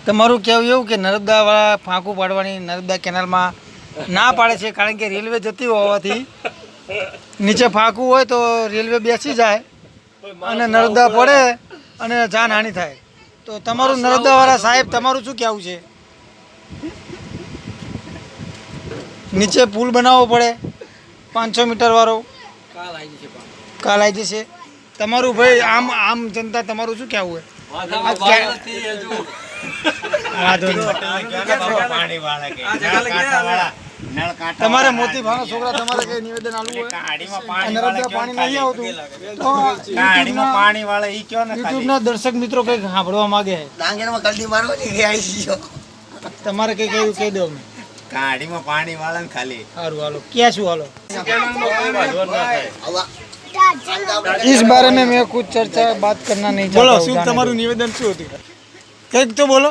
તમારું કહેવું એવું કે નર્મદા વાળા ફાંકું પાડવાની નર્મદા કેનાલમાં ના પાડે છે કારણ કે રેલવે જતી હોવાથી નીચે ફાંકું હોય તો રેલવે બેસી જાય અને નર્મદા પડે અને જાનહાનિ થાય. તો તમારું નર્મદા વાળા સાહેબ તમારું શું કહેવું છે? નીચે પુલ બનાવવો પડે 500 મીટર વાળો, કાલ આવી જશે. તમારું ભાઈ આમ જનતા તમારું શું કહેવું હોય? તમારે મોતી ભાણો છોકરા તમારે કઈ નિવેદન આલવું હોય? નર્મદા પાણી નહીં આવતું યુટ્યુબ ના દર્શક મિત્રો કઈક સાંભળવા માંગે તમારે કઈ કયું કહી દો. ગાડીમાં પાણી વાળા ને ખાલી સારું હાલો ક્યાં શું હાલો इस बारे में मैं कुछ चर्चा बात करना नहीं चाहता. बोलो શું તમારું નિવેદન શું હતું? કંઈક તો બોલો.